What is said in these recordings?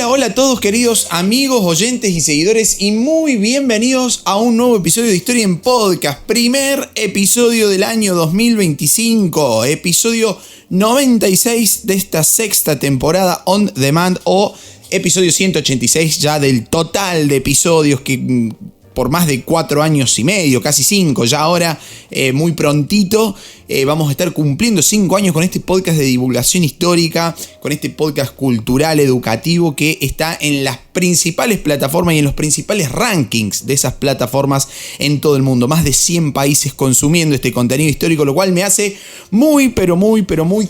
Hola, hola a todos queridos amigos, oyentes y seguidores y muy bienvenidos a un nuevo episodio de Historia en Podcast. Primer episodio del año 2025, episodio 96 de esta sexta temporada On Demand o episodio 186 ya del total de episodios que por más de 4 años y medio, casi 5, ya ahora muy prontito vamos a estar cumpliendo 5 años con este podcast de divulgación histórica, con este podcast cultural, educativo que está en las principales plataformas y en los principales rankings de esas plataformas en todo el mundo. Más de 100 países consumiendo este contenido histórico, lo cual me hace muy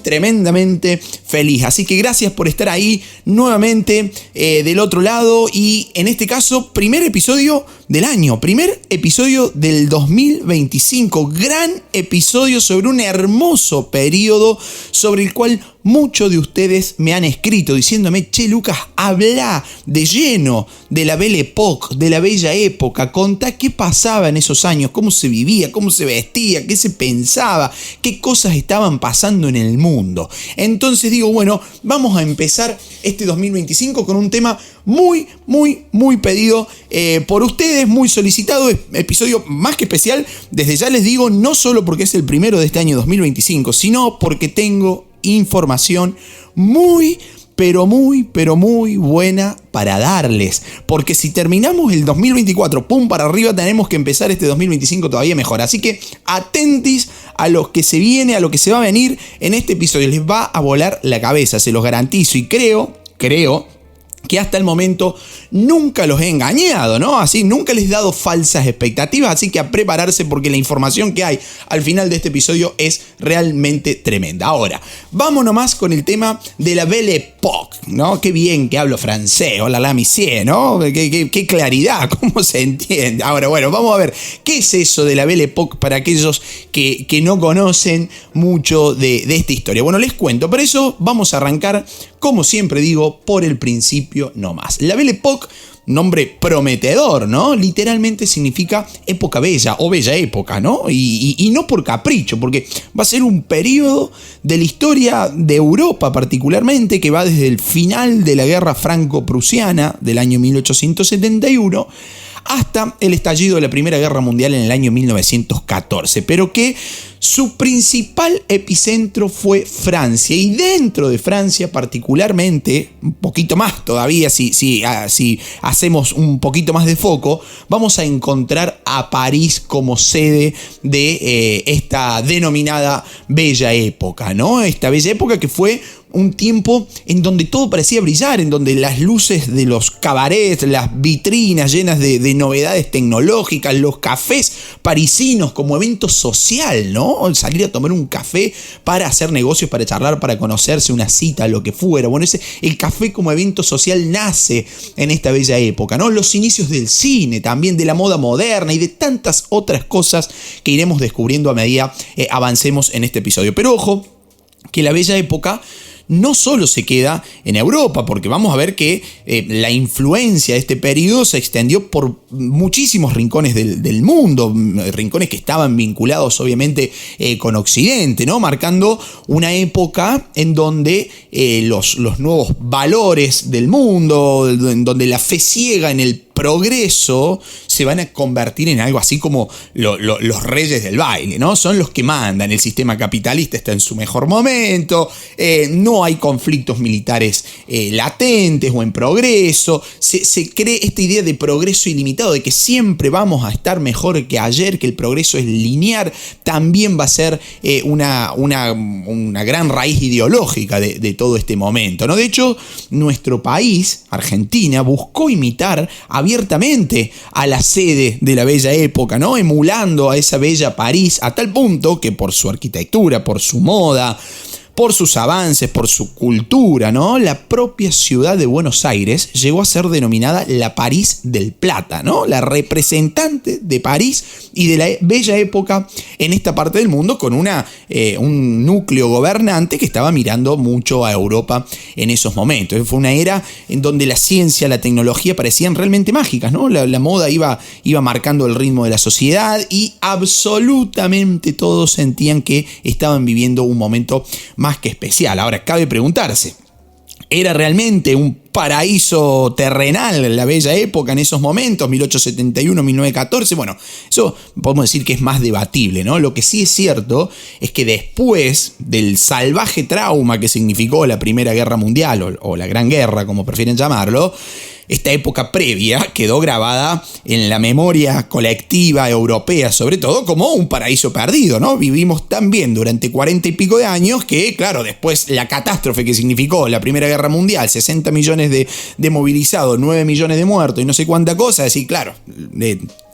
tremendamente feliz. Así que gracias por estar ahí nuevamente del otro lado y en este caso, primer episodio del año, primer episodio del 2025, gran episodio sobre un hermoso periodo sobre el cual muchos de ustedes me han escrito diciéndome: che Lucas, habla de lleno de la Belle Époque, de la bella época, contá qué pasaba en esos años, cómo se vivía, cómo se vestía, qué se pensaba, qué cosas estaban pasando en el mundo. Entonces digo, bueno, vamos a empezar este 2025 con un tema muy pedido por ustedes, muy solicitado, episodio más que especial. Desde ya les digo, no solo porque es el primero de este año 2025, sino porque tengo información muy buena para darles, porque si terminamos el 2024 pum para arriba, tenemos que empezar este 2025 todavía mejor. Así que atentis a lo que se viene, a lo que se va a venir en este episodio. Les va a volar la cabeza, se los garantizo, y creo que hasta el momento nunca los he engañado, ¿no? Así, nunca les he dado falsas expectativas, así que a prepararse porque la información que hay al final de este episodio es realmente tremenda. Ahora, vamos nomás con el tema de la Belle Époque, ¿no? Qué bien que hablo francés, hola la monsieur, ¿no? Qué claridad, cómo se entiende. Ahora, bueno, vamos a ver, ¿qué es eso de la Belle Époque para aquellos que no conocen mucho de esta historia? Bueno, les cuento, por eso vamos a arrancar, como siempre digo, por el principio nomás. La Belle Époque, nombre prometedor, ¿no? Literalmente significa época bella o bella época, ¿no? Y no por capricho, porque va a ser un periodo de la historia de Europa particularmente que va desde el final de la guerra franco-prusiana del año 1871 hasta el estallido de la Primera Guerra Mundial en el año 1914, pero que su principal epicentro fue Francia, y dentro de Francia particularmente, un poquito más todavía, si hacemos un poquito más de foco, vamos a encontrar a París como sede de esta denominada Bella Época, ¿no? Esta Bella Época que fue un tiempo en donde todo parecía brillar, en donde las luces de los cabarets, las vitrinas llenas de novedades tecnológicas, los cafés parisinos como evento social, ¿no? Salir a tomar un café para hacer negocios, para charlar, para conocerse, una cita, lo que fuera. Bueno, el café como evento social nace en esta bella época, ¿no? Los inicios del cine, también de la moda moderna y de tantas otras cosas que iremos descubriendo a medida avancemos en este episodio. Pero ojo, que la bella época no solo se queda en Europa, porque vamos a ver que la influencia de este periodo se extendió por muchísimos rincones del mundo, rincones que estaban vinculados obviamente con Occidente, ¿no? Marcando una época en donde los nuevos valores del mundo, en donde la fe ciega en el progreso se van a convertir en algo así como los reyes del baile, ¿no? Son los que mandan, el sistema capitalista está en su mejor momento, no hay conflictos militares latentes o en progreso, se cree esta idea de progreso ilimitado, de que siempre vamos a estar mejor que ayer, que el progreso es lineal, también va a ser una gran raíz ideológica de todo este momento, ¿no? De hecho, nuestro país, Argentina, buscó imitar abiertamente a la sede de la bella época, ¿no? Emulando a esa bella París, a tal punto que por su arquitectura, por su moda, por sus avances, por su cultura, ¿no? La propia ciudad de Buenos Aires llegó a ser denominada la París del Plata, ¿no? La representante de París y de la bella época en esta parte del mundo, con un núcleo gobernante que estaba mirando mucho a Europa en esos momentos. Fue una era en donde la ciencia, la tecnología parecían realmente mágicas, ¿no? La moda iba marcando el ritmo de la sociedad y absolutamente todos sentían que estaban viviendo un momento más que especial. Ahora, cabe preguntarse, Era realmente un paraíso terrenal la bella época en esos momentos, 1871, 1914. Bueno, eso podemos decir que es más debatible, ¿no? Lo que sí es cierto es que después del salvaje trauma que significó la Primera Guerra Mundial o la Gran Guerra, como prefieren llamarlo, esta época previa quedó grabada en la memoria colectiva europea, sobre todo como un paraíso perdido, ¿no? Vivimos tan bien durante 40 y pico de años que, claro, después la catástrofe que significó la Primera Guerra Mundial, 60 millones de movilizados, 9 millones de muertos y no sé cuánta cosa, es decir, claro,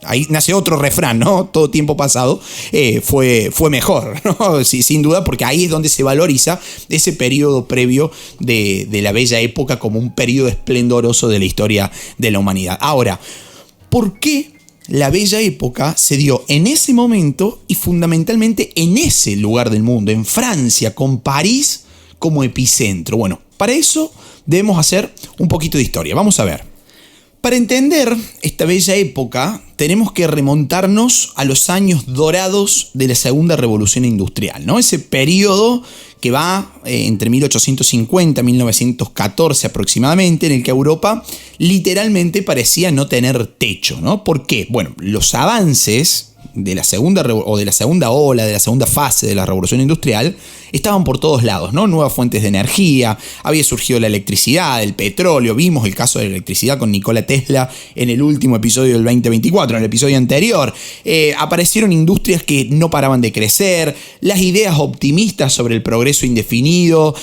ahí nace otro refrán, ¿no? Todo tiempo pasado fue mejor, ¿no? Sí, sin duda, porque ahí es donde se valoriza ese periodo previo de la bella época como un periodo esplendoroso de la historia de la humanidad. Ahora, ¿por qué la bella época se dio en ese momento y fundamentalmente en ese lugar del mundo, en Francia, con París como epicentro? Bueno, para eso debemos hacer un poquito de historia. Vamos a ver. Para entender esta bella época, tenemos que remontarnos a los años dorados de la Segunda Revolución Industrial, ¿no? Ese periodo que va entre 1850 y 1914 aproximadamente, en el que Europa literalmente parecía no tener techo, ¿no? ¿Por qué? Bueno, los avances de la segunda ola, de la segunda fase de la revolución industrial, estaban por todos lados, ¿no? Nuevas fuentes de energía, había surgido la electricidad, el petróleo, vimos el caso de la electricidad con Nikola Tesla en el último episodio del 2024, en el episodio anterior. Aparecieron industrias que no paraban de crecer, las ideas optimistas sobre el progreso indefinido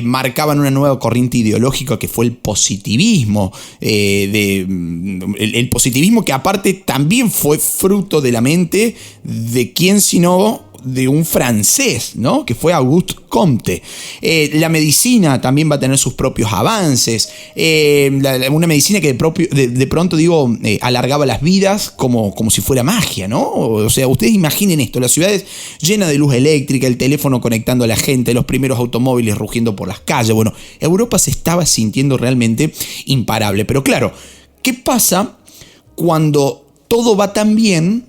marcaban una nueva corriente ideológica que fue el positivismo, el positivismo que aparte también fue fruto de la mente de quién sino de un francés, ¿no? Que fue Auguste Comte. La medicina también va a tener sus propios avances. Una medicina que de pronto alargaba las vidas como si fuera magia, ¿no? O sea, ustedes imaginen esto, las ciudades llenas de luz eléctrica, el teléfono conectando a la gente, los primeros automóviles rugiendo por las calles. Bueno, Europa se estaba sintiendo realmente imparable. Pero claro, ¿qué pasa cuando todo va tan bien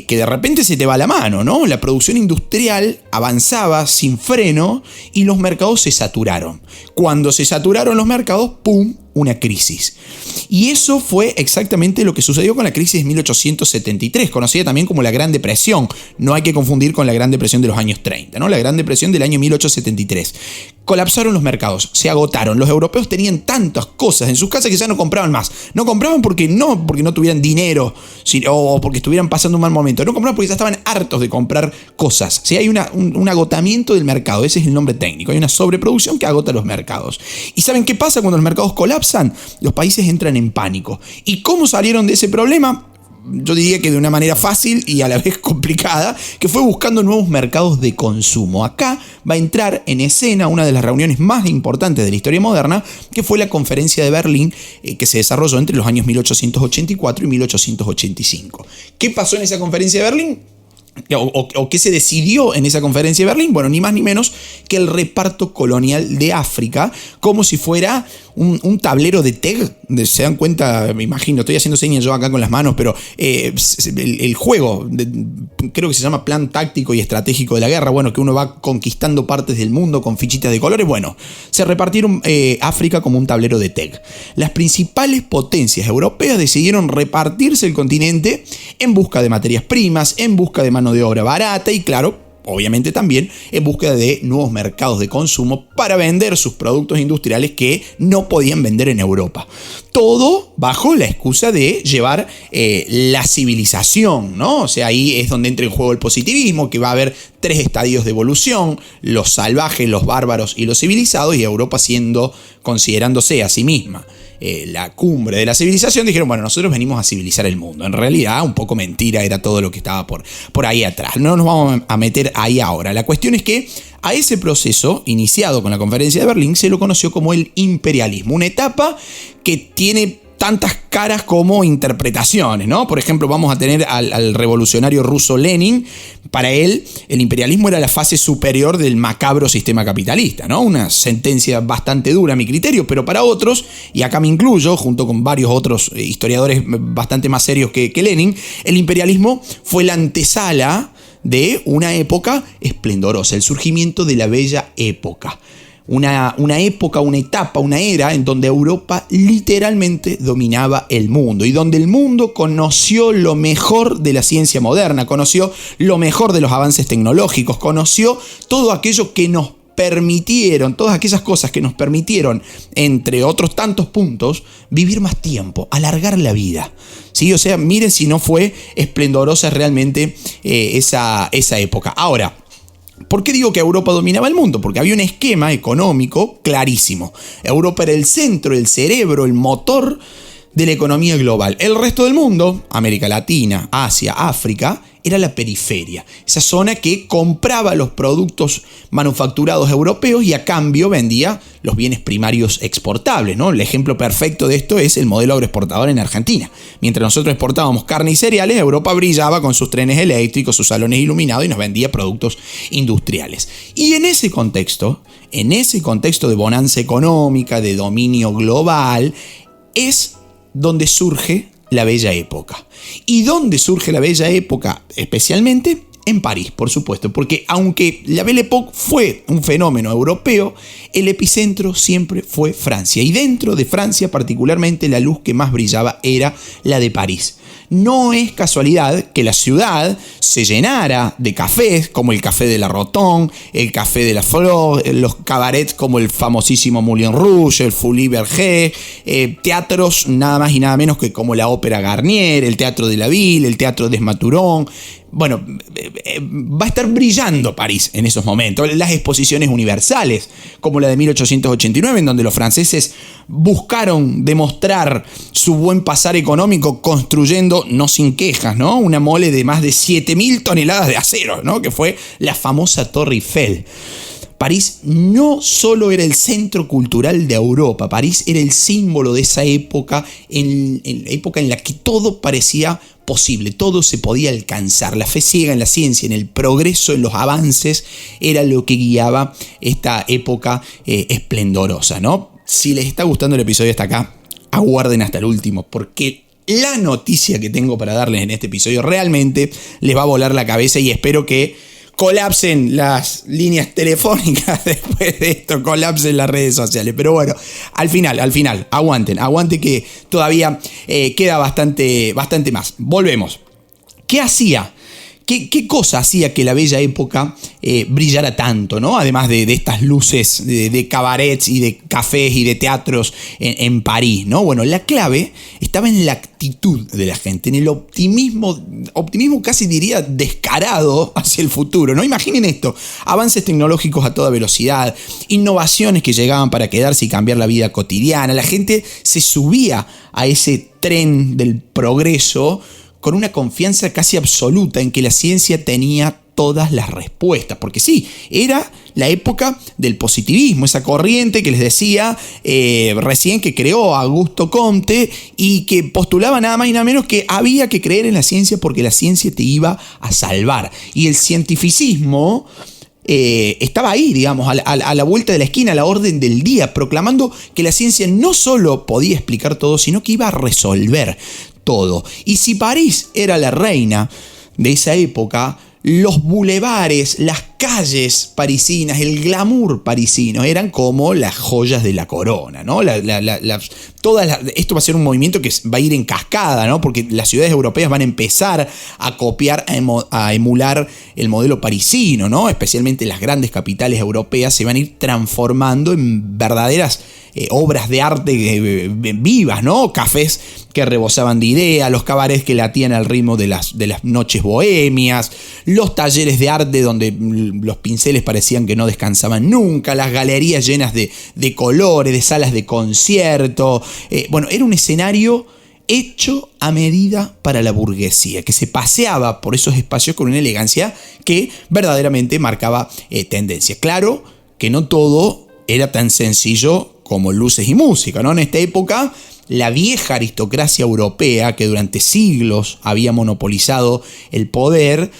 que de repente se te va la mano, ¿no? La producción industrial avanzaba sin freno y los mercados se saturaron. Cuando se saturaron los mercados, ¡pum!, una crisis. Y eso fue exactamente lo que sucedió con la crisis de 1873, conocida también como la Gran Depresión. No hay que confundir con la Gran Depresión de los años 30, ¿no? La Gran Depresión del año 1873. Colapsaron los mercados, se agotaron. Los europeos tenían tantas cosas en sus casas que ya no compraban más. No compraban porque no tuvieran dinero o porque estuvieran pasando un mal momento. No compraban porque ya estaban hartos de comprar cosas. ¿Sí? Hay un agotamiento del mercado, ese es el nombre técnico. Hay una sobreproducción que agota los mercados. ¿Y saben qué pasa cuando los mercados colapsan? Los países entran en pánico. ¿Y cómo salieron de ese problema? Yo diría que de una manera fácil y a la vez complicada, que fue buscando nuevos mercados de consumo. Acá va a entrar en escena una de las reuniones más importantes de la historia moderna, que fue la Conferencia de Berlín, que se desarrolló entre los años 1884 y 1885. ¿Qué pasó en esa Conferencia de Berlín? ¿O qué se decidió en esa Conferencia de Berlín? Bueno, ni más ni menos que el reparto colonial de África, como si fuera un tablero de TEG. Se dan cuenta, me imagino, estoy haciendo señas yo acá con las manos, pero el juego, creo que se llama Plan Táctico y Estratégico de la Guerra, bueno, que uno va conquistando partes del mundo con fichitas de colores. Bueno, se repartieron África como un tablero de TEG. Las principales potencias europeas decidieron repartirse el continente en busca de materias primas, en busca de mano de obra barata y, claro, obviamente también en búsqueda de nuevos mercados de consumo para vender sus productos industriales que no podían vender en Europa. Todo bajo la excusa de llevar la civilización, ¿no? O sea, ahí es donde entra en juego el positivismo, que va a haber 3 estadios de evolución: los salvajes, los bárbaros y los civilizados, y Europa considerándose a sí misma la cumbre de la civilización, dijeron, bueno, nosotros venimos a civilizar el mundo. En realidad, un poco mentira era todo lo que estaba por ahí atrás. No nos vamos a meter ahí ahora. La cuestión es que a ese proceso, iniciado con la Conferencia de Berlín, se lo conoció como el imperialismo. Una etapa que tiene tantas caras como interpretaciones, ¿no? Por ejemplo, vamos a tener al revolucionario ruso Lenin. Para él, el imperialismo era la fase superior del macabro sistema capitalista, ¿no? Una sentencia bastante dura a mi criterio, pero para otros, y acá me incluyo, junto con varios otros historiadores bastante más serios que Lenin, el imperialismo fue la antesala de una época esplendorosa, el surgimiento de la bella época. una época, una etapa, una era en donde Europa literalmente dominaba el mundo y donde el mundo conoció lo mejor de la ciencia moderna, conoció lo mejor de los avances tecnológicos, conoció todo aquello que nos permitieron, todas aquellas cosas que nos permitieron, entre otros tantos puntos, vivir más tiempo, alargar la vida. ¿Sí? O sea, miren si no fue esplendorosa realmente esa época. Ahora, ¿por qué digo que Europa dominaba el mundo? Porque había un esquema económico clarísimo. Europa era el centro, el cerebro, el motor de la economía global. El resto del mundo, América Latina, Asia, África, era la periferia. Esa zona que compraba los productos manufacturados europeos y a cambio vendía los bienes primarios exportables, ¿no? El ejemplo perfecto de esto es el modelo agroexportador en Argentina. Mientras nosotros exportábamos carne y cereales, Europa brillaba con sus trenes eléctricos, sus salones iluminados y nos vendía productos industriales. Y en ese contexto de bonanza económica, de dominio global, es donde surge la Bella Época. ¿Y dónde surge la Bella Época? Especialmente en París, por supuesto, porque aunque la Belle Époque fue un fenómeno europeo, el epicentro siempre fue Francia. Y dentro de Francia, particularmente, la luz que más brillaba era la de París. No es casualidad que la ciudad se llenara de cafés, como el Café de la Rotonde, el Café de la Flore, los cabarets como el famosísimo Moulin Rouge, el Folies Bergère, teatros nada más y nada menos que como la Ópera Garnier, el Teatro de la Ville, el Teatro des Mathurins. Bueno, va a estar brillando París en esos momentos. Las exposiciones universales, como la de 1889, en donde los franceses buscaron demostrar su buen pasar económico construyendo, no sin quejas, ¿no?, una mole de más de 7.000 toneladas de acero, ¿no?, que fue la famosa Torre Eiffel. París no solo era el centro cultural de Europa, París era el símbolo de esa época, en época en la que todo parecía posible, todo se podía alcanzar. La fe ciega en la ciencia, en el progreso, en los avances, era lo que guiaba esta época esplendorosa, ¿no? Si les está gustando el episodio hasta acá, aguarden hasta el último, porque la noticia que tengo para darles en este episodio realmente les va a volar la cabeza y espero que colapsen las líneas telefónicas después de esto, colapsen las redes sociales. Pero bueno, al final, aguanten que todavía queda bastante más. Volvemos. ¿Qué hacía? ¿Qué cosa hacía que la Bella Época brillara tanto, ¿no? Además de estas luces de cabarets y de cafés y de teatros en París, ¿no? Bueno, la clave estaba en la actitud de la gente, en el optimismo casi diría descarado hacia el futuro, ¿no? Imaginen esto, avances tecnológicos a toda velocidad, innovaciones que llegaban para quedarse y cambiar la vida cotidiana. La gente se subía a ese tren del progreso con una confianza casi absoluta en que la ciencia tenía todas las respuestas. Porque sí, era la época del positivismo, esa corriente que les decía recién que creó Augusto Comte y que postulaba nada más y nada menos que había que creer en la ciencia porque la ciencia te iba a salvar. Y el cientificismo estaba ahí, digamos, a la vuelta de la esquina, a la orden del día, proclamando que la ciencia no solo podía explicar todo, sino que iba a resolver todo. Y si París era la reina de esa época, los bulevares, las calles parisinas, el glamour parisino eran como las joyas de la corona, ¿no? Esto va a ser un movimiento que va a ir en cascada, ¿no? Porque las ciudades europeas van a empezar a copiar, a emular el modelo parisino, ¿no? Especialmente las grandes capitales europeas se van a ir transformando en verdaderas obras de arte vivas, ¿no? Cafés que rebosaban de idea, los cabarets que latían al ritmo de las noches bohemias, los talleres de arte donde los pinceles parecían que no descansaban nunca, las galerías llenas de colores, de salas de concierto. Bueno, era un escenario hecho a medida para la burguesía, que se paseaba por esos espacios con una elegancia que verdaderamente marcaba tendencia. Claro que no todo era tan sencillo como luces y música, ¿no? En esta época, la vieja aristocracia europea, que durante siglos había monopolizado el poder,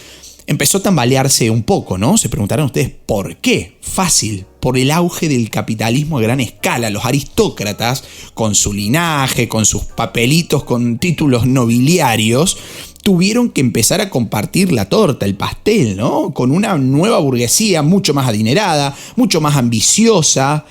empezó a tambalearse un poco, ¿no? Se preguntarán ustedes, ¿por qué? Fácil, por el auge del capitalismo a gran escala. Los aristócratas, con su linaje, con sus papelitos, con títulos nobiliarios, tuvieron que empezar a compartir la torta, el pastel, ¿no? Con una nueva burguesía mucho más adinerada, mucho más ambiciosa.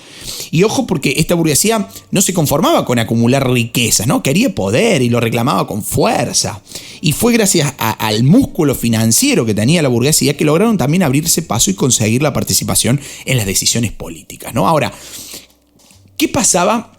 Y ojo, porque esta burguesía no se conformaba con acumular riquezas, ¿no? Quería poder y lo reclamaba con fuerza. Y fue gracias al músculo financiero que tenía la burguesía que lograron también abrirse paso y conseguir la participación en las decisiones políticas, ¿no? Ahora, ¿qué pasaba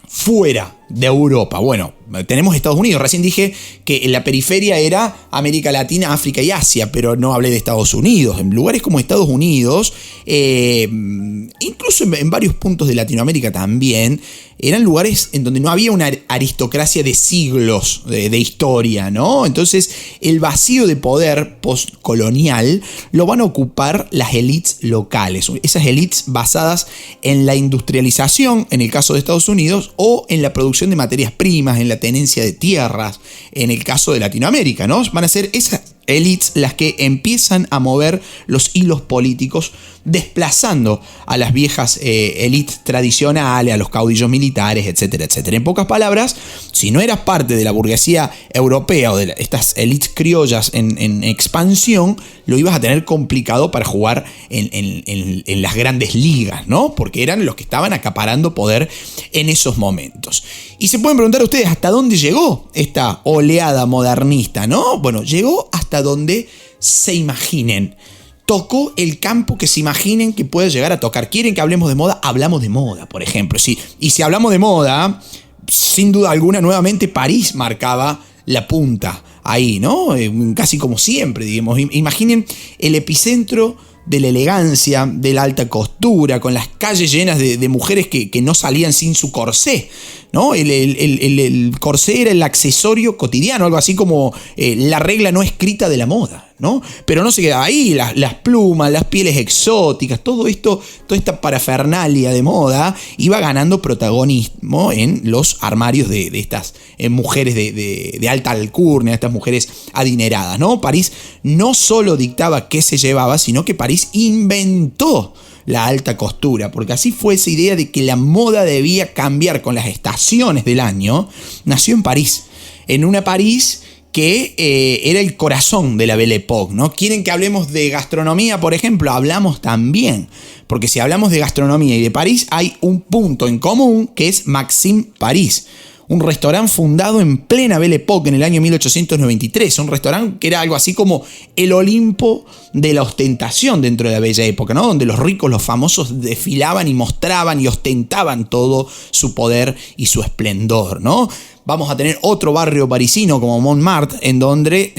fuera de Europa? Bueno, tenemos Estados Unidos. Recién dije que en la periferia era América Latina, África y Asia, pero no hablé de Estados Unidos. En lugares como Estados Unidos, incluso en varios puntos de Latinoamérica también, eran lugares en donde no había una aristocracia de siglos de historia, ¿no? Entonces, el vacío de poder postcolonial lo van a ocupar las élites locales. Esas élites basadas en la industrialización, en el caso de Estados Unidos, o en la producción de materias primas, en la tenencia de tierras, en el caso de Latinoamérica, ¿no? Van a ser esas élites las que empiezan a mover los hilos políticos, desplazando a las viejas élites tradicionales, a los caudillos militares, etcétera, etcétera. En pocas palabras, si no eras parte de la burguesía europea o de estas élites criollas en expansión, lo ibas a tener complicado para jugar en las grandes ligas, ¿no? Porque eran los que estaban acaparando poder en esos momentos. Y se pueden preguntar ustedes, ¿hasta dónde llegó esta oleada modernista, no? Bueno, llegó hasta donde se imaginen. Tocó el campo que se imaginen que puede llegar a tocar. ¿Quieren que hablemos de moda? Hablamos de moda, por ejemplo. Sí. Y si hablamos de moda, sin duda alguna, nuevamente París marcaba la punta ahí, ¿no? Casi como siempre, digamos. Imaginen el epicentro de la elegancia, de la alta costura, con las calles llenas de mujeres que no salían sin su corsé, ¿no? El corsé era el accesorio cotidiano, algo así como la regla no escrita de la moda, ¿no? Pero no se quedaba ahí, las plumas, las pieles exóticas, todo esto, toda esta parafernalia de moda iba ganando protagonismo en los armarios de estas mujeres de alta alcurnia, estas mujeres adineradas, ¿no? París no solo dictaba qué se llevaba, sino que París inventó la alta costura, porque así fue esa idea de que la moda debía cambiar con las estaciones del año. Nació en París, en una París que era el corazón de la Belle Époque, ¿no? ¿Quieren que hablemos de gastronomía, por ejemplo? Hablamos también, porque si hablamos de gastronomía y de París, hay un punto en común que es Maxime Paris. Un restaurante fundado en plena Belle Époque en el año 1893. Un restaurante que era algo así como el Olimpo de la ostentación dentro de la bella época, ¿no? Donde los ricos, los famosos desfilaban y mostraban y ostentaban todo su poder y su esplendor, ¿no? Vamos a tener otro barrio parisino como Montmartre, en donde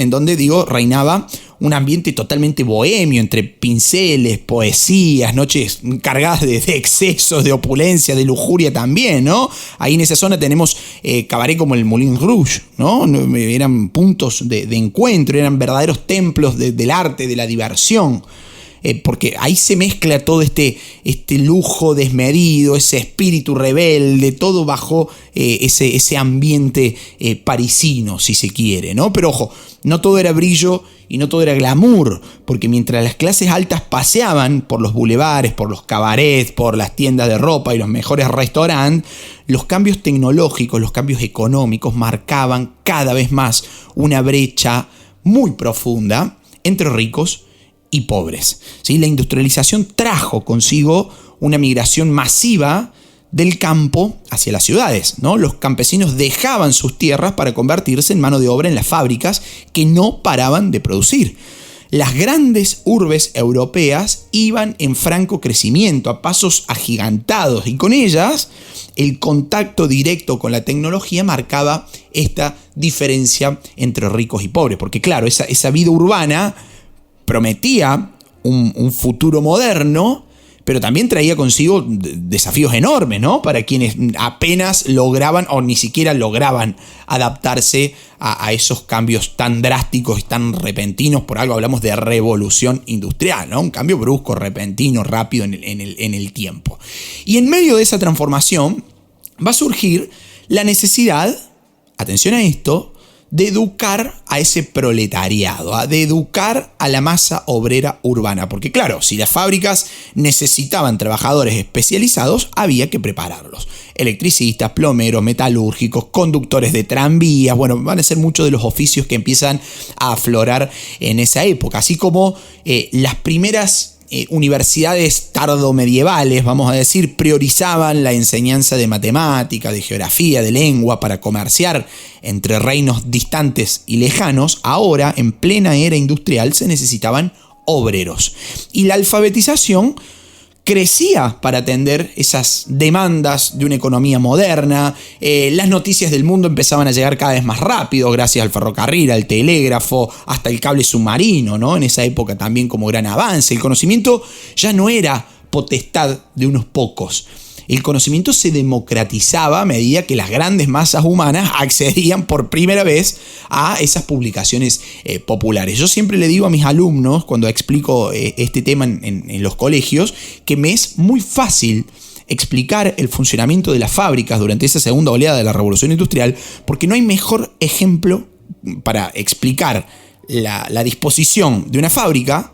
reinaba un ambiente totalmente bohemio, entre pinceles, poesías, noches cargadas de excesos, de opulencia, de lujuria también, ¿no? Ahí en esa zona tenemos cabaret como el Moulin Rouge, ¿no? Eran puntos de encuentro, eran verdaderos templos del arte, de la diversión. Porque ahí se mezcla todo este lujo desmedido, ese espíritu rebelde, todo bajo ese ambiente parisino, si se quiere, ¿no? Pero ojo, no todo era brillo y no todo era glamour, porque mientras las clases altas paseaban por los bulevares, por los cabarets, por las tiendas de ropa y los mejores restaurantes, los cambios tecnológicos, los cambios económicos marcaban cada vez más una brecha muy profunda entre ricos y pobres, ¿sí? La industrialización trajo consigo una migración masiva del campo hacia las ciudades, ¿no? Los campesinos dejaban sus tierras para convertirse en mano de obra en las fábricas que no paraban de producir. Las grandes urbes europeas iban en franco crecimiento, a pasos agigantados, y con ellas el contacto directo con la tecnología marcaba esta diferencia entre ricos y pobres, porque claro, esa vida urbana prometía un futuro moderno, pero también traía consigo desafíos enormes, ¿no? Para quienes apenas lograban o ni siquiera lograban adaptarse a esos cambios tan drásticos y tan repentinos. Por algo hablamos de revolución industrial, ¿no? Un cambio brusco, repentino, rápido en el tiempo. Y en medio de esa transformación va a surgir la necesidad, atención a esto, de educar a ese proletariado, de educar a la masa obrera urbana. Porque claro, si las fábricas necesitaban trabajadores especializados, había que prepararlos. Electricistas, plomeros, metalúrgicos, conductores de tranvías, bueno, van a ser muchos de los oficios que empiezan a aflorar en esa época. Así como las primeras universidades tardomedievales, vamos a decir, priorizaban la enseñanza de matemática, de geografía, de lengua para comerciar entre reinos distantes y lejanos. Ahora, en plena era industrial, se necesitaban obreros. Y la alfabetización crecía para atender esas demandas de una economía moderna. Las noticias del mundo empezaban a llegar cada vez más rápido gracias al ferrocarril, al telégrafo, hasta el cable submarino, ¿no? En esa época también como gran avance. El conocimiento ya no era potestad de unos pocos. El conocimiento se democratizaba a medida que las grandes masas humanas accedían por primera vez a esas publicaciones populares. Yo siempre le digo a mis alumnos, cuando explico este tema en los colegios, que me es muy fácil explicar el funcionamiento de las fábricas durante esa segunda oleada de la Revolución Industrial, porque no hay mejor ejemplo para explicar la disposición de una fábrica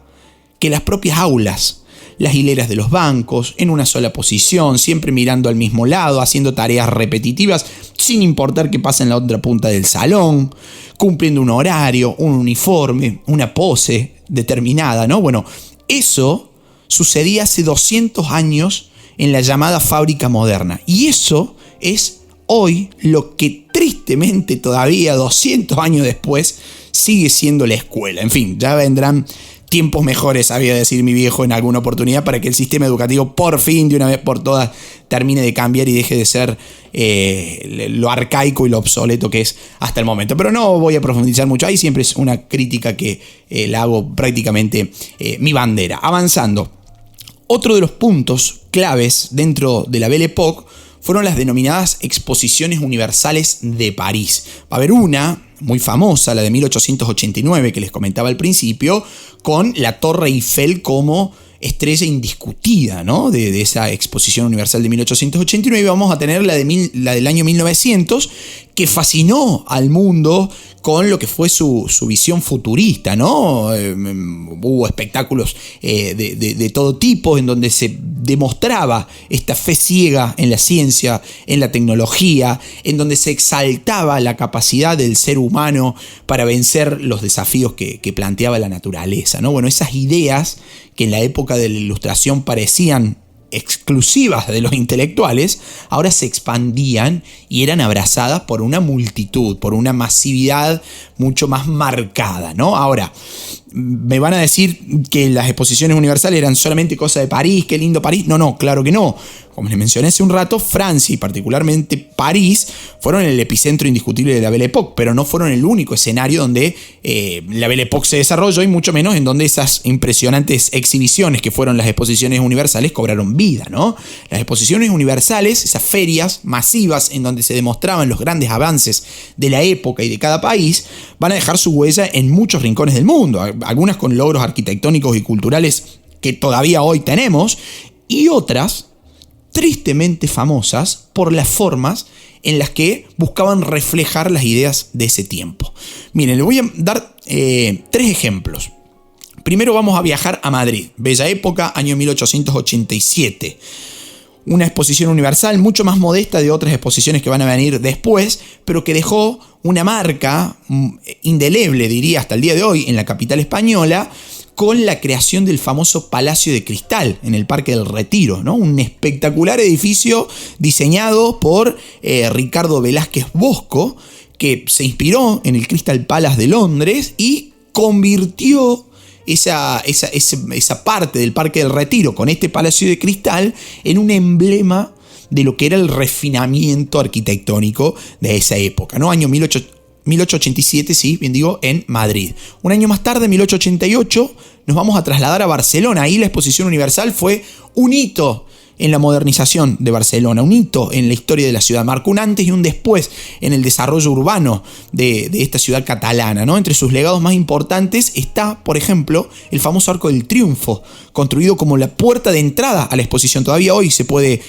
que las propias aulas. Las hileras de los bancos, en una sola posición, siempre mirando al mismo lado, haciendo tareas repetitivas, sin importar qué pasa en la otra punta del salón, cumpliendo un horario, un uniforme, una pose determinada, ¿no? Bueno, eso sucedía hace 200 años en la llamada fábrica moderna. Y eso es hoy lo que tristemente todavía 200 años después sigue siendo la escuela. En fin, ya vendrán tiempos mejores, había de decir mi viejo en alguna oportunidad, para que el sistema educativo por fin, de una vez por todas, termine de cambiar y deje de ser lo arcaico y lo obsoleto que es hasta el momento. Pero no voy a profundizar mucho ahí, siempre es una crítica que la hago prácticamente mi bandera. Avanzando, otro de los puntos claves dentro de la Belle Époque fueron las denominadas Exposiciones Universales de París. Va a haber una muy famosa, la de 1889, que les comentaba al principio, con la Torre Eiffel como estrella indiscutida, ¿no? de esa Exposición Universal de 1889. Y vamos a tener la del año 1900, que fascinó al mundo con lo que fue su visión futurista, ¿no? Hubo espectáculos de todo tipo en donde se demostraba esta fe ciega en la ciencia, en la tecnología, en donde se exaltaba la capacidad del ser humano para vencer los desafíos que planteaba la naturaleza, ¿no? Bueno, esas ideas que en la época de la Ilustración parecían exclusivas de los intelectuales, ahora se expandían y eran abrazadas por una multitud, por una masividad mucho más marcada, ¿no? Ahora, me van a decir que las exposiciones universales eran solamente cosa de París, qué lindo París. No, claro que no. Como les mencioné hace un rato, Francia y particularmente París fueron el epicentro indiscutible de la Belle Époque, pero no fueron el único escenario donde la Belle Époque se desarrolló, y mucho menos en donde esas impresionantes exhibiciones que fueron las exposiciones universales cobraron vida, ¿no? Las exposiciones universales, esas ferias masivas en donde se demostraban los grandes avances de la época y de cada país, van a dejar su huella en muchos rincones del mundo, algunas con logros arquitectónicos y culturales que todavía hoy tenemos, y otras tristemente famosas por las formas en las que buscaban reflejar las ideas de ese tiempo. Miren, les voy a dar 3 ejemplos. Primero vamos a viajar a Madrid, bella época, año 1887. Una exposición universal mucho más modesta de otras exposiciones que van a venir después, pero que dejó una marca indeleble, diría, hasta el día de hoy en la capital española, con la creación del famoso Palacio de Cristal en el Parque del Retiro, ¿no? Un espectacular edificio diseñado por Ricardo Velázquez Bosco, que se inspiró en el Crystal Palace de Londres y convirtió esa parte del Parque del Retiro con este Palacio de Cristal en un emblema de lo que era el refinamiento arquitectónico de esa época, ¿no? Año 1887, sí, bien digo, en Madrid. Un año más tarde, en 1888, nos vamos a trasladar a Barcelona. Ahí la Exposición Universal fue un hito en la modernización de Barcelona, un hito en la historia de la ciudad, marcó un antes y un después en el desarrollo urbano de esta ciudad catalana, ¿no? Entre sus legados más importantes está, por ejemplo, el famoso Arco del Triunfo, construido como la puerta de entrada a la exposición. Todavía hoy se puede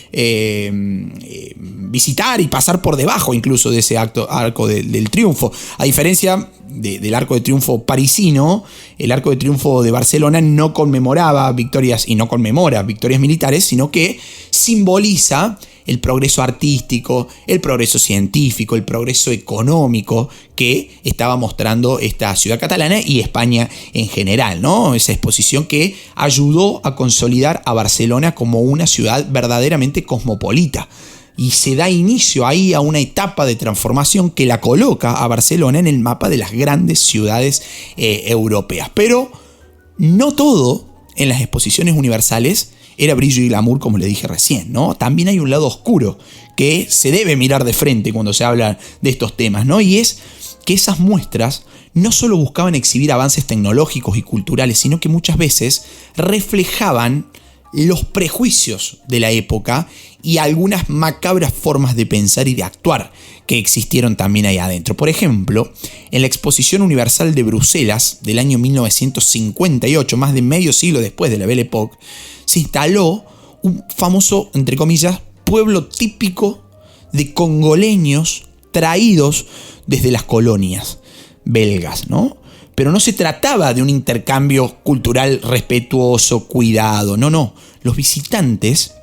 visitar y pasar por debajo incluso de ese Arco del Triunfo. A diferencia del Arco de Triunfo parisino, el Arco de Triunfo de Barcelona no conmemoraba victorias y no conmemora victorias militares, sino que simboliza el progreso artístico, el progreso científico, el progreso económico que estaba mostrando esta ciudad catalana y España en general, ¿no? Esa exposición que ayudó a consolidar a Barcelona como una ciudad verdaderamente cosmopolita. Y se da inicio ahí a una etapa de transformación que la coloca a Barcelona en el mapa de las grandes ciudades europeas. Pero no todo en las exposiciones universales era brillo y glamour, como le dije recién, ¿no? También hay un lado oscuro que se debe mirar de frente cuando se habla de estos temas, ¿no? Y es que esas muestras no solo buscaban exhibir avances tecnológicos y culturales, sino que muchas veces reflejaban los prejuicios de la época y algunas macabras formas de pensar y de actuar que existieron también ahí adentro. Por ejemplo, en la Exposición Universal de Bruselas del año 1958, más de medio siglo después de la Belle Époque, se instaló un famoso, entre comillas, pueblo típico de congoleños traídos desde las colonias belgas, ¿no? Pero no se trataba de un intercambio cultural respetuoso, cuidado, no. Los visitantes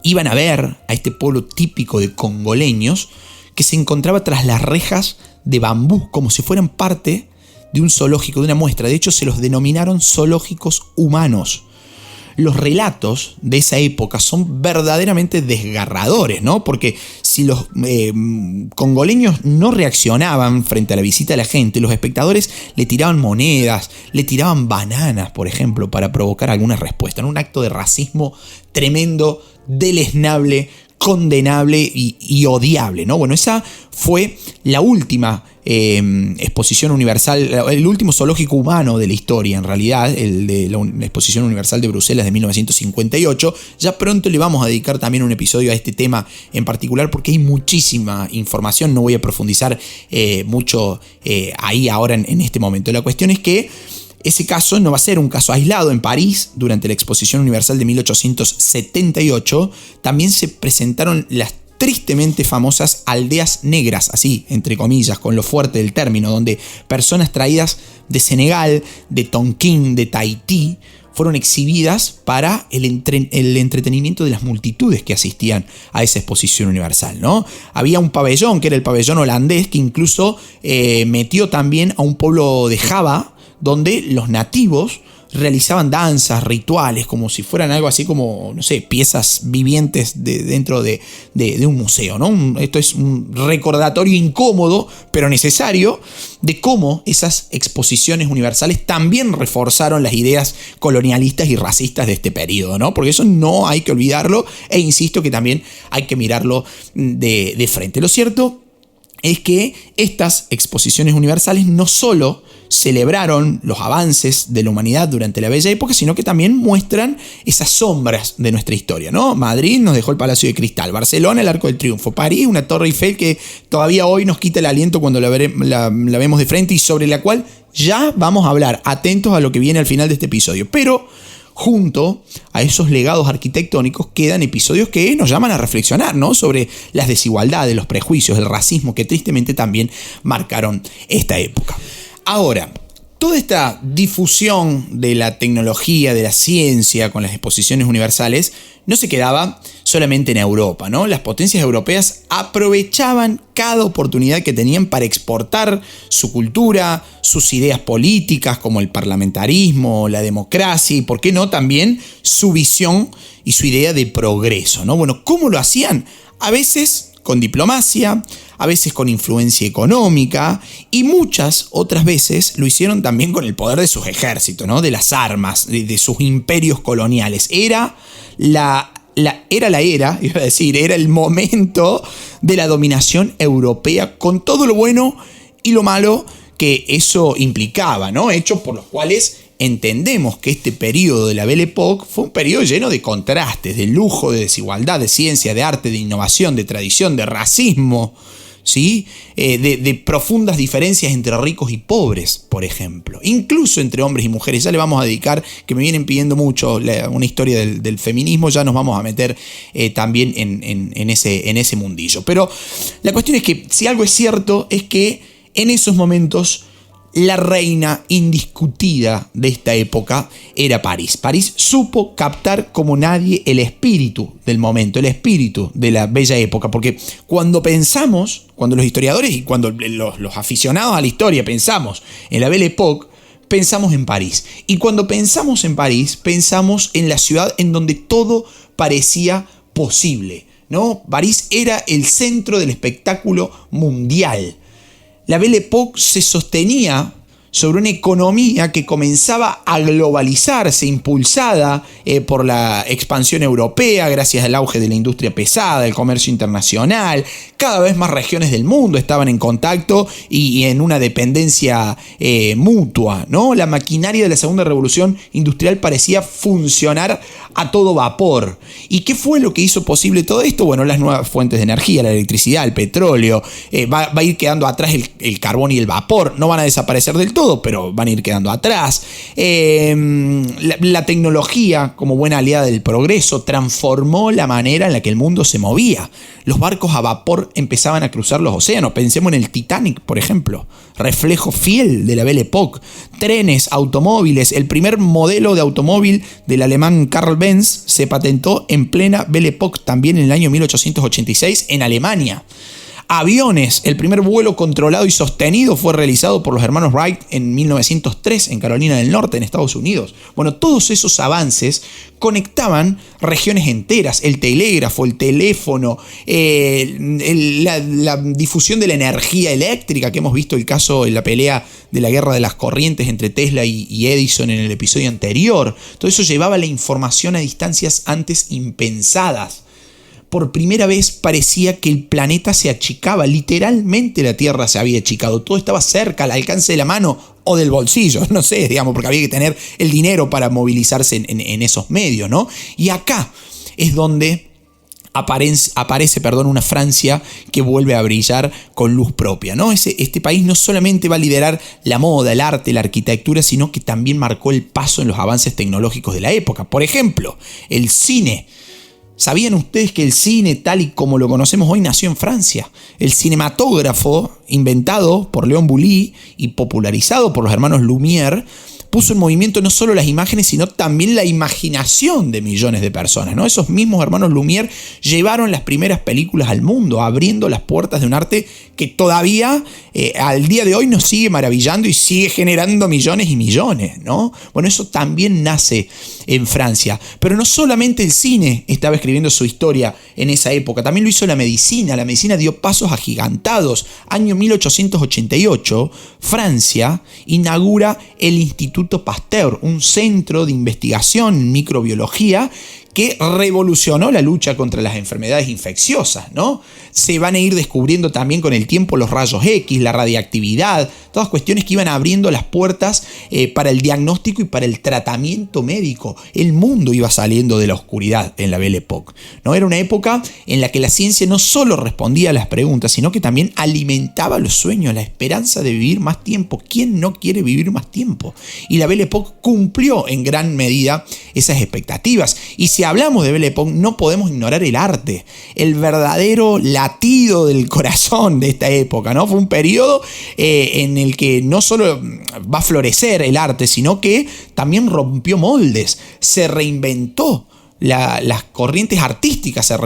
iban a ver a este pueblo típico de congoleños que se encontraba tras las rejas de bambú, como si fueran parte de un zoológico, de una muestra. De hecho, se los denominaron zoológicos humanos. Los relatos de esa época son verdaderamente desgarradores, ¿no? Porque si los congoleños no reaccionaban frente a la visita de la gente, los espectadores le tiraban monedas, le tiraban bananas, por ejemplo, para provocar alguna respuesta, ¿no? Un acto de racismo tremendo, deleznable, condenable y odiable, ¿no? Bueno, esa fue la última exposición universal, el último zoológico humano de la historia, en realidad, el de la Exposición Universal de Bruselas de 1958. Ya pronto le vamos a dedicar también un episodio a este tema en particular porque hay muchísima información, no voy a profundizar mucho ahí ahora en este momento. La cuestión es que ese caso no va a ser un caso aislado. En París, durante la Exposición Universal de 1878, también se presentaron las tristemente famosas aldeas negras, así, entre comillas, con lo fuerte del término, donde personas traídas de Senegal, de Tonquín, de Tahití, fueron exhibidas para el entretenimiento de las multitudes que asistían a esa exposición universal, ¿no? Había un pabellón, que era el pabellón holandés, que incluso metió también a un pueblo de Java, donde los nativos realizaban danzas, rituales, como si fueran algo así como, no sé, piezas vivientes dentro de un museo, ¿no? Esto es un recordatorio incómodo, pero necesario, de cómo esas exposiciones universales también reforzaron las ideas colonialistas y racistas de este periodo, ¿no? Porque eso no hay que olvidarlo, e insisto que también hay que mirarlo de frente. Lo cierto es que estas exposiciones universales no solo celebraron los avances de la humanidad durante la Bella Época, sino que también muestran esas sombras de nuestra historia, ¿no? Madrid nos dejó el Palacio de Cristal, Barcelona el Arco del Triunfo, París una Torre Eiffel que todavía hoy nos quita el aliento cuando la vemos de frente y sobre la cual ya vamos a hablar, atentos a lo que viene al final de este episodio. Pero junto a esos legados arquitectónicos quedan episodios que nos llaman a reflexionar, ¿no? Sobre las desigualdades, los prejuicios, el racismo que tristemente también marcaron esta época. Ahora, toda esta difusión de la tecnología, de la ciencia con las exposiciones universales no se quedaba solamente en Europa, ¿no? Las potencias europeas aprovechaban cada oportunidad que tenían para exportar su cultura, sus ideas políticas como el parlamentarismo, la democracia y, ¿por qué no?, también su visión y su idea de progreso, ¿no? Bueno, ¿cómo lo hacían? A veces con diplomacia, a veces con influencia económica y muchas otras veces lo hicieron también con el poder de sus ejércitos, ¿no? De las armas, de sus imperios coloniales. Era el momento de la dominación europea con todo lo bueno y lo malo que eso implicaba, ¿no? Hechos por los cuales entendemos que este periodo de la Belle Époque fue un periodo lleno de contrastes, de lujo, de desigualdad, de ciencia, de arte, de innovación, de tradición, de racismo, ¿sí? De profundas diferencias entre ricos y pobres, por ejemplo. Incluso entre hombres y mujeres. Ya le vamos a dedicar, que me vienen pidiendo mucho, una historia del feminismo. Ya nos vamos a meter también en ese mundillo. Pero la cuestión es que si algo es cierto es que en esos momentos la reina indiscutida de esta época era París. París supo captar como nadie el espíritu del momento, el espíritu de la bella época, porque cuando los historiadores y cuando los aficionados a la historia pensamos en la Belle Époque, pensamos en París. Y cuando pensamos en París, pensamos en la ciudad en donde todo parecía posible, ¿no? París era el centro del espectáculo mundial. La Belle Époque se sostenía sobre una economía que comenzaba a globalizarse, impulsada por la expansión europea, gracias al auge de la industria pesada, el comercio internacional. Cada vez más regiones del mundo estaban en contacto y en una dependencia mutua, ¿no? La maquinaria de la segunda revolución industrial parecía funcionar a todo vapor. ¿Y qué fue lo que hizo posible todo esto? Bueno, las nuevas fuentes de energía, la electricidad, el petróleo. Va a ir quedando atrás el carbón y el vapor. No van a desaparecer del todo, pero van a ir quedando atrás. La tecnología, como buena aliada del progreso, transformó la manera en la que el mundo se movía. Los barcos a vapor empezaban a cruzar los océanos. Pensemos en el Titanic, por ejemplo. Reflejo fiel de la Belle Époque. Trenes, automóviles. El primer modelo de automóvil del alemán Karl Benz se patentó en plena Belle Époque, también en el año 1886 en Alemania. Aviones, el primer vuelo controlado y sostenido fue realizado por los hermanos Wright en 1903 en Carolina del Norte, en Estados Unidos. Bueno, todos esos avances conectaban regiones enteras, el telégrafo, el teléfono, la difusión de la energía eléctrica, que hemos visto el caso en la pelea de la guerra de las corrientes entre Tesla y Edison en el episodio anterior. Todo eso llevaba la información a distancias antes impensadas. Por primera vez parecía que el planeta se achicaba, literalmente la Tierra se había achicado, todo estaba cerca, al alcance de la mano o del bolsillo, no sé, digamos, porque había que tener el dinero para movilizarse en esos medios, ¿no? Y acá es donde aparece una Francia que vuelve a brillar con luz propia, ¿no? Este país no solamente va a liderar la moda, el arte, la arquitectura, sino que también marcó el paso en los avances tecnológicos de la época. Por ejemplo, el cine. ¿Sabían ustedes que el cine, tal y como lo conocemos hoy, nació en Francia? El cinematógrafo, inventado por Léon Bully y popularizado por los hermanos Lumière, puso en movimiento no solo las imágenes, sino también la imaginación de millones de personas, ¿no? Esos mismos hermanos Lumière llevaron las primeras películas al mundo, abriendo las puertas de un arte que todavía al día de hoy nos sigue maravillando y sigue generando millones y millones, ¿no? Bueno, eso también nace en Francia. Pero no solamente el cine estaba escribiendo su historia en esa época, también lo hizo la medicina. La medicina dio pasos agigantados. Año 1888, Francia inaugura el Instituto Pasteur, un centro de investigación en microbiología que revolucionó la lucha contra las enfermedades infecciosas, ¿no? Se van a ir descubriendo también con el tiempo los rayos X, la radiactividad, todas cuestiones que iban abriendo las puertas para el diagnóstico y para el tratamiento médico. El mundo iba saliendo de la oscuridad en la Belle Époque, ¿no? Era una época en la que la ciencia no solo respondía a las preguntas, sino que también alimentaba los sueños, la esperanza de vivir más tiempo. ¿Quién no quiere vivir más tiempo? Y la Belle Époque cumplió en gran medida esas expectativas. Y si hablamos de Belle Époque, no podemos ignorar el arte, el verdadero latido del corazón de esta época, ¿no? Fue un periodo en el que no solo va a florecer el arte, sino que también rompió moldes, se reinventó. Las corrientes artísticas se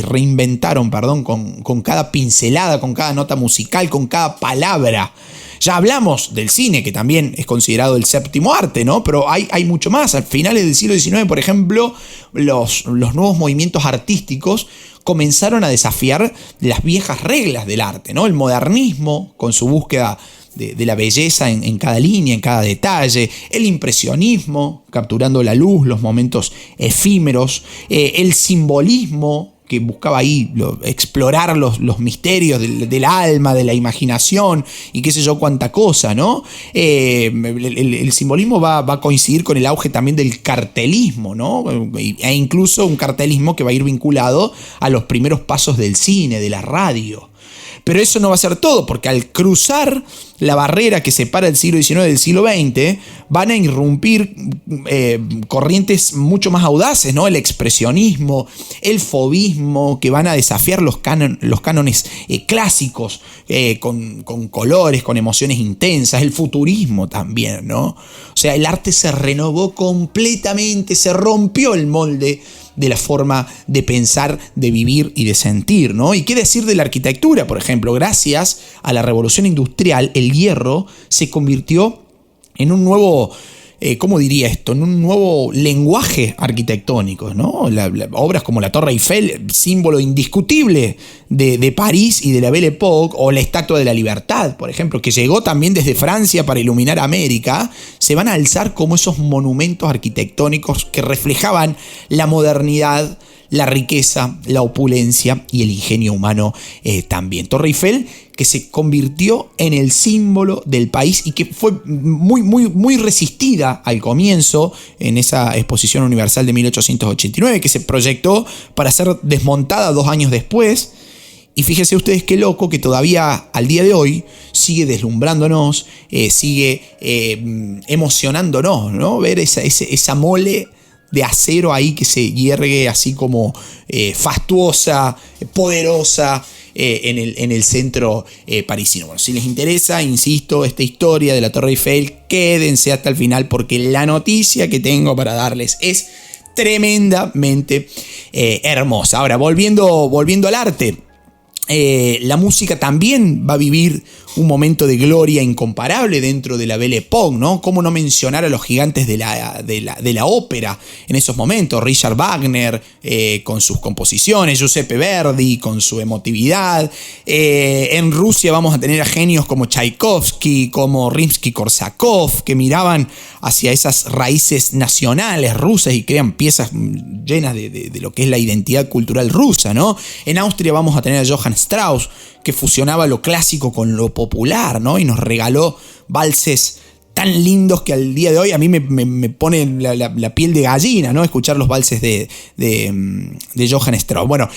reinventaron con cada pincelada, con cada nota musical, con cada palabra. Ya hablamos del cine, que también es considerado el séptimo arte, ¿no? Pero hay mucho más. A finales del siglo XIX, por ejemplo, los nuevos movimientos artísticos comenzaron a desafiar las viejas reglas del arte, ¿no? El modernismo, con su búsqueda de la belleza en cada línea, en cada detalle. El impresionismo, capturando la luz, los momentos efímeros. El simbolismo, que buscaba ahí explorar los misterios del alma, de la imaginación y qué sé yo cuánta cosa, ¿no? El simbolismo va a coincidir con el auge también del cartelismo, ¿no? E incluso un cartelismo que va a ir vinculado a los primeros pasos del cine, de la radio. Pero eso no va a ser todo, porque al cruzar la barrera que separa el siglo XIX del siglo XX, van a irrumpir corrientes mucho más audaces, ¿no? El expresionismo, el fauvismo, que van a desafiar los cánones clásicos, con colores, con emociones intensas, el futurismo también, ¿no? O sea, el arte se renovó completamente, se rompió el molde de la forma de pensar, de vivir y de sentir, ¿no? ¿Y qué decir de la arquitectura? Por ejemplo, gracias a la revolución industrial, el hierro se convirtió en un nuevo, ¿cómo diría esto? En un nuevo lenguaje arquitectónico, ¿no? Obras como la Torre Eiffel, símbolo indiscutible de París y de la Belle Époque, o la Estatua de la Libertad, por ejemplo, que llegó también desde Francia para iluminar América, se van a alzar como esos monumentos arquitectónicos que reflejaban la modernidad, la riqueza, la opulencia y el ingenio humano también. Torre Eiffel, que se convirtió en el símbolo del país y que fue muy resistida al comienzo en esa Exposición Universal de 1889, que se proyectó para ser desmontada 2 años después. Y fíjense ustedes qué loco que todavía al día de hoy sigue deslumbrándonos, sigue emocionándonos, ¿no? Ver esa mole de acero ahí que se hiergue así como fastuosa, poderosa, en el centro parisino. Bueno, si les interesa, insisto, esta historia de la Torre Eiffel, quédense hasta el final porque la noticia que tengo para darles es tremendamente hermosa. Ahora, volviendo al arte. La música también va a vivir un momento de gloria incomparable dentro de la Belle Époque, ¿no? ¿Cómo no mencionar a los gigantes de la ópera en esos momentos? Richard Wagner con sus composiciones, Giuseppe Verdi con su emotividad. En Rusia vamos a tener a genios como Tchaikovsky, como Rimsky-Korsakov, que miraban hacia esas raíces nacionales rusas y crean piezas llenas de lo que es la identidad cultural rusa, ¿no? En Austria vamos a tener a Johann Strauss, que fusionaba lo clásico con lo popular, ¿no? Y nos regaló valses tan lindos que al día de hoy a mí me pone la piel de gallina, ¿no? Escuchar los valses de Johann Strauss. Bueno,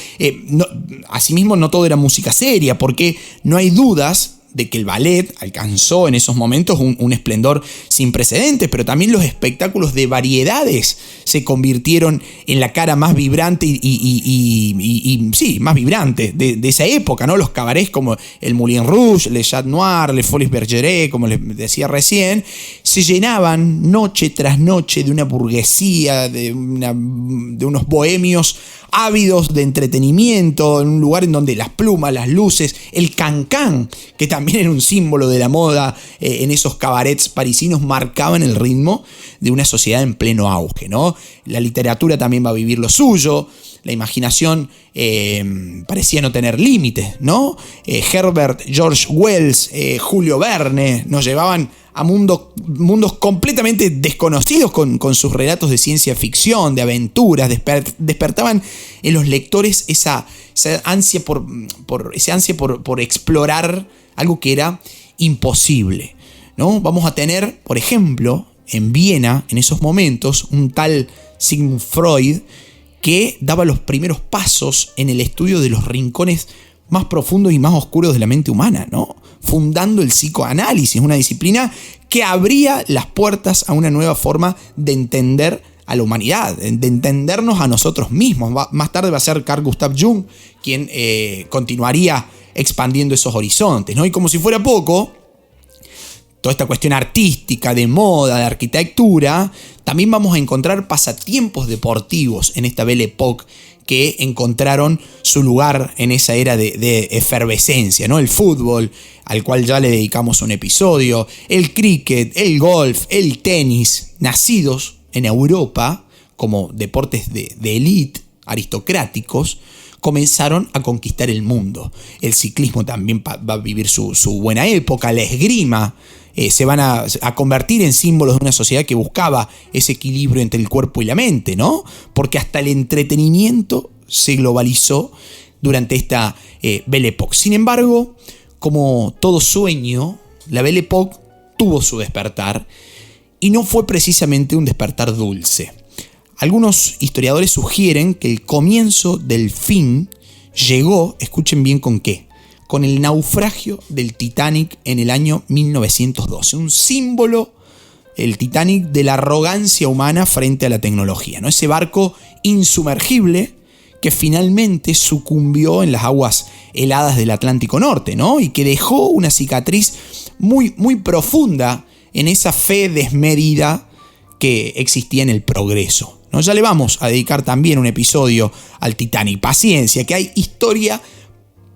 asimismo no todo era música seria, porque no hay dudas de que el ballet alcanzó en esos momentos un esplendor sin precedentes, pero también los espectáculos de variedades se convirtieron en la cara más vibrante sí, más vibrante de esa época, ¿no? Los cabarets como el Moulin Rouge, Le Chat Noir, Le Folies Bergeret, como les decía recién, se llenaban noche tras noche de una burguesía, de unos bohemios ávidos de entretenimiento, en un lugar en donde las plumas, las luces, el cancán, que también era un símbolo de la moda en esos cabarets parisinos, marcaban el ritmo de una sociedad en pleno auge, ¿no? La literatura también va a vivir lo suyo, la imaginación parecía no tener límites, ¿no? Herbert George Wells, Julio Verne, nos llevaban a mundos completamente desconocidos con sus relatos de ciencia ficción, de aventuras, despertaban en los lectores esa ansia por explorar algo que era imposible, ¿no? Vamos a tener, por ejemplo, en Viena, en esos momentos, un tal Sigmund Freud que daba los primeros pasos en el estudio de los rincones más profundos y más oscuros de la mente humana, ¿no? Fundando el psicoanálisis, una disciplina que abría las puertas a una nueva forma de entender a la humanidad, de entendernos a nosotros mismos. Más tarde va a ser Carl Gustav Jung quien continuaría expandiendo esos horizontes, ¿no? Y como si fuera poco, toda esta cuestión artística, de moda, de arquitectura, también vamos a encontrar pasatiempos deportivos en esta Belle Époque que encontraron su lugar en esa era de efervescencia, ¿no? El fútbol, al cual ya le dedicamos un episodio, el cricket, el golf, el tenis, nacidos en Europa como deportes de élite, aristocráticos, comenzaron a conquistar el mundo. El ciclismo también va a vivir su buena época, la esgrima, se van a convertir en símbolos de una sociedad que buscaba ese equilibrio entre el cuerpo y la mente, ¿no? Porque hasta el entretenimiento se globalizó durante esta Belle Époque. Sin embargo, como todo sueño, la Belle Époque tuvo su despertar y no fue precisamente un despertar dulce. Algunos historiadores sugieren que el comienzo del fin llegó, escuchen bien con qué, con el naufragio del Titanic en el año 1912. Un símbolo, el Titanic, de la arrogancia humana frente a la tecnología, ¿no? Ese barco insumergible que finalmente sucumbió en las aguas heladas del Atlántico Norte, ¿no? Y que dejó una cicatriz muy, muy profunda en esa fe desmedida que existía en el progreso, ¿no? Ya le vamos a dedicar también un episodio al Titanic. Paciencia, que hay historia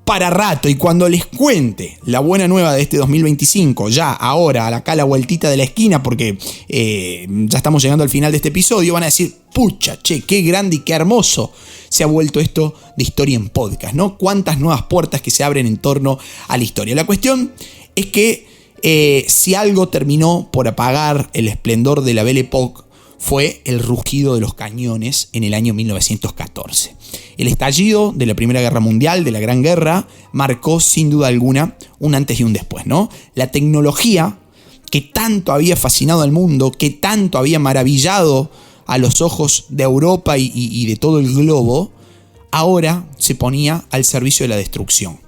para rato, y cuando les cuente la buena nueva de este 2025, ya ahora, acá a la vueltita de la esquina, porque ya estamos llegando al final de este episodio, van a decir, pucha, che, qué grande y qué hermoso se ha vuelto esto de Historia en Podcast, ¿no? Cuántas nuevas puertas que se abren en torno a la historia. La cuestión es que si algo terminó por apagar el esplendor de la Belle Époque, fue el rugido de los cañones en el año 1914. El estallido de la Primera Guerra Mundial, de la Gran Guerra, marcó sin duda alguna un antes y un después, ¿no? La tecnología que tanto había fascinado al mundo, que tanto había maravillado a los ojos de Europa y de todo el globo, ahora se ponía al servicio de la destrucción.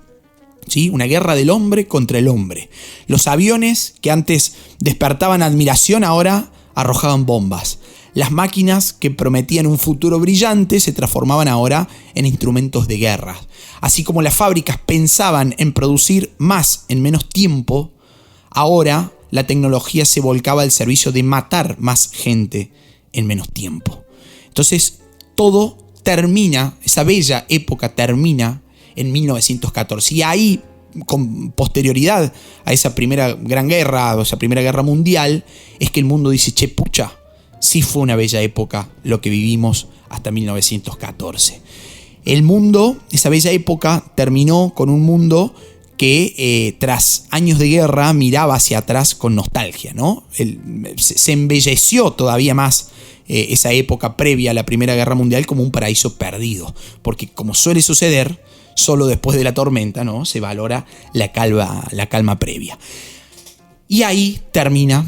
¿Sí? Una guerra del hombre contra el hombre. Los aviones que antes despertaban admiración ahora arrojaban bombas. Las máquinas que prometían un futuro brillante se transformaban ahora en instrumentos de guerra. Así como las fábricas pensaban en producir más en menos tiempo, ahora la tecnología se volcaba al servicio de matar más gente en menos tiempo. Entonces todo termina, esa bella época termina en 1914. Y ahí, con posterioridad a esa primera gran guerra, o esa primera guerra mundial, es que el mundo dice, che, pucha, sí fue una bella época lo que vivimos hasta 1914. El mundo, esa bella época, terminó con un mundo que tras años de guerra miraba hacia atrás con nostalgia, ¿no? Se embelleció todavía más esa época previa a la Primera Guerra Mundial como un paraíso perdido, porque como suele suceder, solo después de la tormenta, ¿no? Se valora la calma previa. Y ahí termina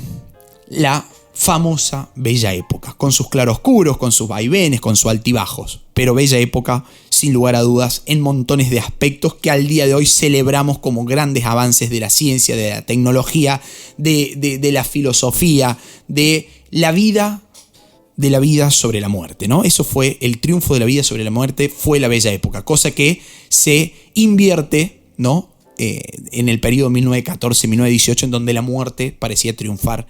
la famosa bella época, con sus claroscuros, con sus vaivenes, con sus altibajos, pero bella época, sin lugar a dudas, en montones de aspectos que al día de hoy celebramos como grandes avances de la ciencia, de la tecnología, de la filosofía, de la vida sobre la muerte, ¿no? Eso fue el triunfo de la vida sobre la muerte, fue la bella época, cosa que se invierte, ¿no? En el periodo 1914-1918, en donde la muerte parecía triunfar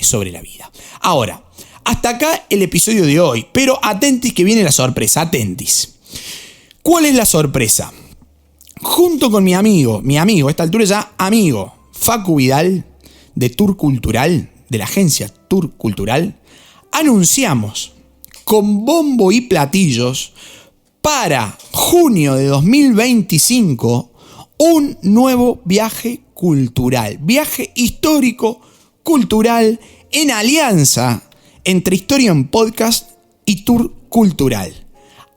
sobre la vida. Ahora, hasta acá el episodio de hoy, pero atentis que viene la sorpresa, atentis. ¿Cuál es la sorpresa? Junto con mi amigo, a esta altura ya amigo, Facu Vidal, de Tour Cultural, de la agencia Tour Cultural, anunciamos con bombo y platillos para junio de 2025 un nuevo viaje cultural, viaje histórico cultural en alianza entre Historia en Podcast y Tour Cultural.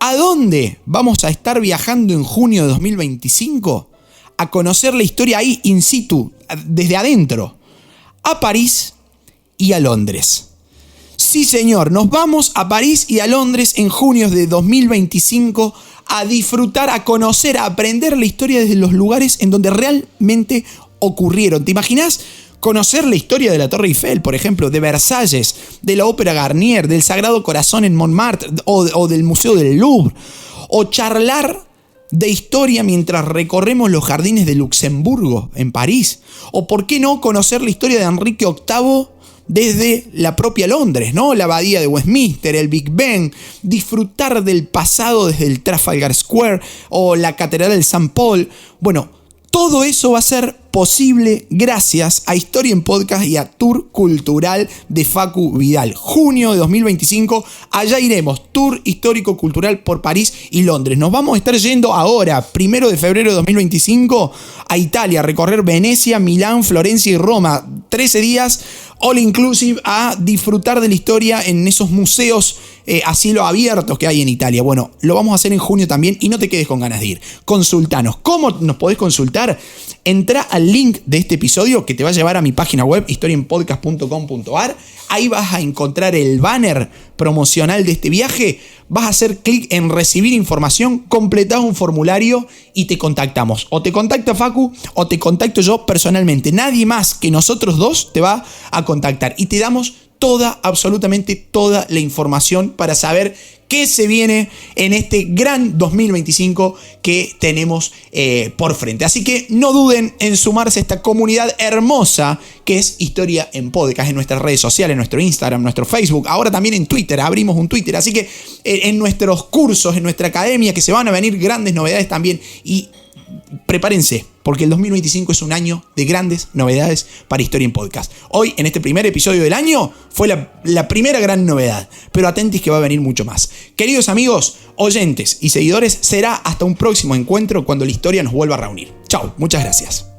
¿A dónde vamos a estar viajando en junio de 2025? A conocer la historia ahí in situ, desde adentro, a París y a Londres. Sí, señor, nos vamos a París y a Londres en junio de 2025 a disfrutar, a conocer, a aprender la historia desde los lugares en donde realmente ocurrieron. ¿Te imaginas conocer la historia de la Torre Eiffel, por ejemplo, de Versalles, de la Ópera Garnier, del Sagrado Corazón en Montmartre o del Museo del Louvre? O charlar de historia mientras recorremos los jardines de Luxemburgo en París. O por qué no conocer la historia de Enrique VIII desde la propia Londres, ¿no? La abadía de Westminster, el Big Ben, disfrutar del pasado desde el Trafalgar Square o la Catedral de St. Paul. Bueno, todo eso va a ser posible gracias a Historia en Podcast y a Tour Cultural de Facu Vidal. Junio de 2025, allá iremos. Tour histórico cultural por París y Londres. Nos vamos a estar yendo ahora, 1 de febrero de 2025, a Italia, a recorrer Venecia, Milán, Florencia y Roma. 13 días, all inclusive, a disfrutar de la historia en esos museos asilo abiertos que hay en Italia. Bueno, lo vamos a hacer en junio también y no te quedes con ganas de ir. Consultanos. ¿Cómo nos podés consultar? Entrá al link de este episodio que te va a llevar a mi página web, historienpodcast.com.ar. Ahí vas a encontrar el banner promocional de este viaje. Vas a hacer clic en recibir información, completás un formulario y te contactamos. O te contacta Facu o te contacto yo personalmente. Nadie más que nosotros dos te va a contactar y te damos absolutamente toda la información para saber qué se viene en este gran 2025 que tenemos por frente. Así que no duden en sumarse a esta comunidad hermosa que es Historia en Podcast, en nuestras redes sociales, en nuestro Instagram, nuestro Facebook, ahora también en Twitter, abrimos un Twitter. Así que en nuestros cursos, en nuestra academia, que se van a venir grandes novedades también. Y prepárense, porque el 2025 es un año de grandes novedades para Historia en Podcast. Hoy, en este primer episodio del año, fue la primera gran novedad, pero atentis que va a venir mucho más. Queridos amigos, oyentes y seguidores, será hasta un próximo encuentro cuando la historia nos vuelva a reunir. Chau, muchas gracias.